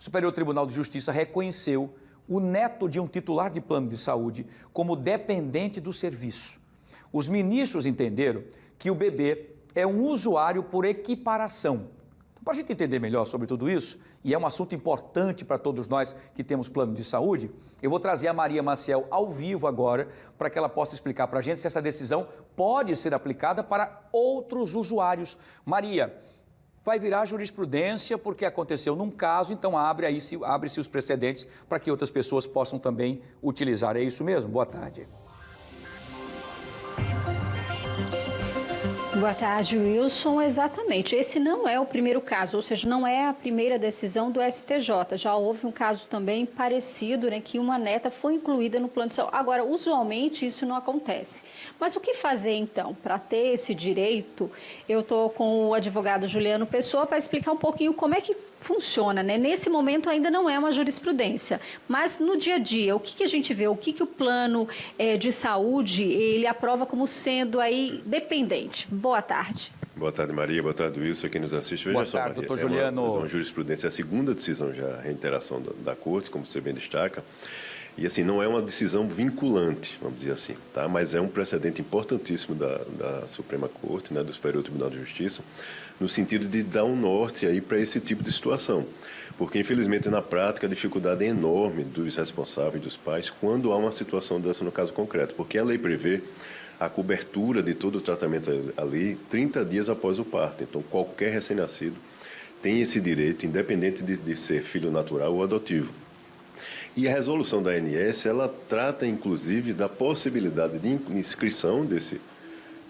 Superior Tribunal de Justiça reconheceu o neto de um titular de plano de saúde como dependente do serviço. Os ministros entenderam que o bebê é um usuário por equiparação. Então, para a gente entender melhor sobre tudo isso, e é um assunto importante para todos nós que temos plano de saúde, eu vou trazer a Maria Maciel ao vivo agora, para que ela possa explicar para a gente se essa decisão pode ser aplicada para outros usuários. Maria, vai virar jurisprudência porque aconteceu num caso, então abre-se os precedentes para que outras pessoas possam também utilizar. É isso mesmo? Boa tarde. Boa tarde, Wilson. Exatamente. Esse não é o primeiro caso, ou seja, não é a primeira decisão do STJ. Já houve um caso também parecido, né, que uma neta foi incluída no plano de saúde. Agora, usualmente isso não acontece. Mas o que fazer então? Para ter esse direito, eu estou com o advogado Juliano Pessoa para explicar um pouquinho como é que funciona, né? Nesse momento ainda não é uma jurisprudência, mas no dia a dia, o que a gente vê, o que o plano de saúde, ele aprova como sendo aí dependente. Boa tarde. Boa tarde, Maria. Boa tarde, Wilson, quem nos assiste. Veja Boa tarde, doutor Juliano. É uma jurisprudência, a segunda decisão já, a reiteração da Corte, como você bem destaca. E assim, não é uma decisão vinculante, vamos dizer assim, tá? Mas é um precedente importantíssimo da Suprema Corte, né, do Superior Tribunal de Justiça, no sentido de dar um norte aí para esse tipo de situação. Porque, infelizmente, na prática, a dificuldade é enorme dos responsáveis, dos pais, quando há uma situação dessa no caso concreto. Porque a lei prevê a cobertura de todo o tratamento ali 30 dias após o parto. Então, qualquer recém-nascido tem esse direito, independente de ser filho natural ou adotivo. E a resolução da ANS, ela trata, inclusive, da possibilidade de inscrição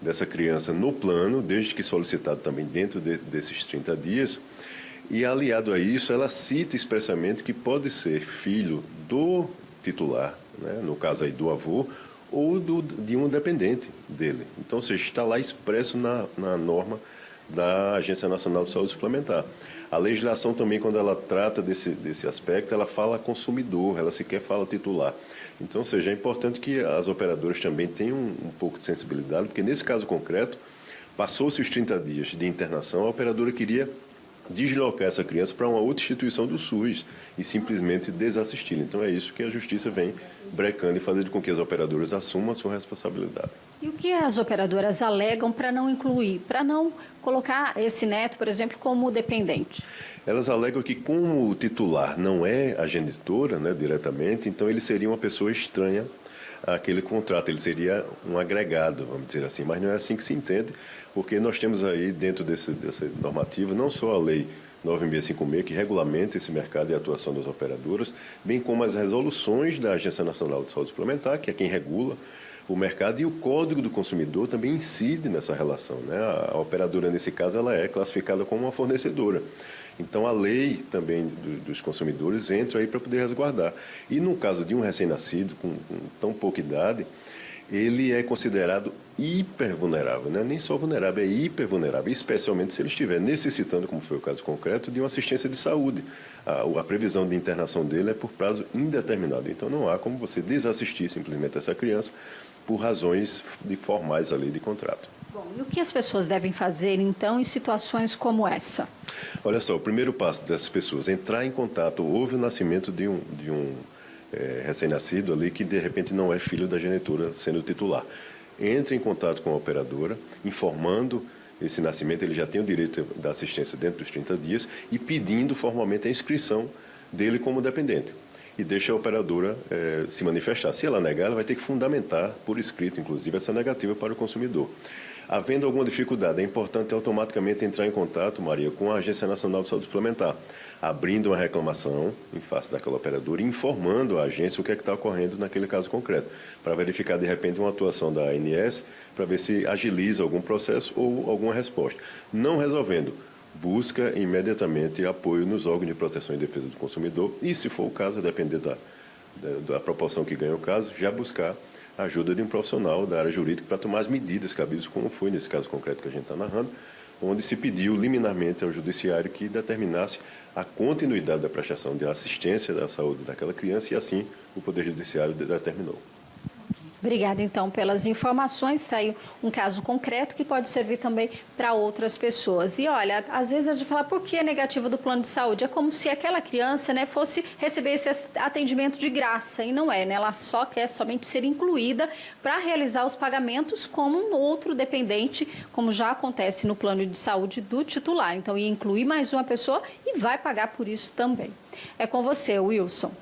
dessa criança no plano, desde que solicitado também dentro desses 30 dias. E, aliado a isso, ela cita expressamente que pode ser filho do titular, né, no caso aí do avô, ou de um dependente dele. Então, ou seja, está lá expresso na norma da Agência Nacional de Saúde Suplementar. A legislação também, quando ela trata desse aspecto, ela fala consumidor, ela sequer fala titular. Então, ou seja, é importante que as operadoras também tenham um pouco de sensibilidade, porque nesse caso concreto, passou-se os 30 dias de internação, a operadora queria deslocar essa criança para uma outra instituição do SUS e simplesmente desassisti-la. Então é isso que a Justiça vem brecando e fazendo com que as operadoras assumam a sua responsabilidade. E o que as operadoras alegam para não incluir, para não colocar esse neto, por exemplo, como dependente? Elas alegam que, como o titular não é a genitora, né, diretamente, então ele seria uma pessoa estranha àquele contrato, ele seria um agregado, vamos dizer assim, mas não é assim que se entende, porque nós temos aí dentro dessa normativa não só a lei 9656, que regulamenta esse mercado e a atuação das operadoras, bem como as resoluções da Agência Nacional de Saúde Suplementar, que é quem regula o mercado, e o Código do Consumidor também incide nessa relação, né? A operadora, nesse caso, ela é classificada como uma fornecedora. Então, a lei também dos consumidores entra aí para poder resguardar. E no caso de um recém-nascido com tão pouca idade, ele é considerado hipervulnerável, né? Nem só vulnerável, é hipervulnerável, especialmente se ele estiver necessitando, como foi o caso concreto, de uma assistência de saúde. A previsão de internação dele é por prazo indeterminado, então não há como você desassistir simplesmente essa criança por razões formais ali de contrato. Bom, e o que as pessoas devem fazer, então, em situações como essa? Olha só, o primeiro passo dessas pessoas é entrar em contato. Houve o nascimento de um recém-nascido ali que, de repente, não é filho da genitora sendo titular. Entre em contato com a operadora, informando esse nascimento, ele já tem o direito da assistência dentro dos 30 dias e pedindo formalmente a inscrição dele como dependente. E deixa a operadora se manifestar. Se ela negar, ela vai ter que fundamentar por escrito, inclusive, essa negativa para o consumidor. Havendo alguma dificuldade, é importante automaticamente entrar em contato, Maria, com a Agência Nacional de Saúde Suplementar, abrindo uma reclamação em face daquela operadora, informando a agência o que é que está ocorrendo naquele caso concreto, para verificar, de repente, uma atuação da ANS, para ver se agiliza algum processo ou alguma resposta. Não resolvendo, busca imediatamente apoio nos órgãos de proteção e defesa do consumidor e, se for o caso, a depender da proporção que ganha o caso, já buscar a ajuda de um profissional da área jurídica para tomar as medidas cabíveis, como foi nesse caso concreto que a gente está narrando, onde se pediu liminarmente ao judiciário que determinasse a continuidade da prestação de assistência da saúde daquela criança e assim o Poder Judiciário determinou. Obrigada, então, pelas informações. Está aí um caso concreto que pode servir também para outras pessoas. E, olha, às vezes a gente fala, por que é negativa do plano de saúde? É como se aquela criança, né, fosse receber esse atendimento de graça, e não é, né? Ela só quer somente ser incluída para realizar os pagamentos como um outro dependente, como já acontece no plano de saúde do titular. Então, ia incluir mais uma pessoa e vai pagar por isso também. É com você, Wilson.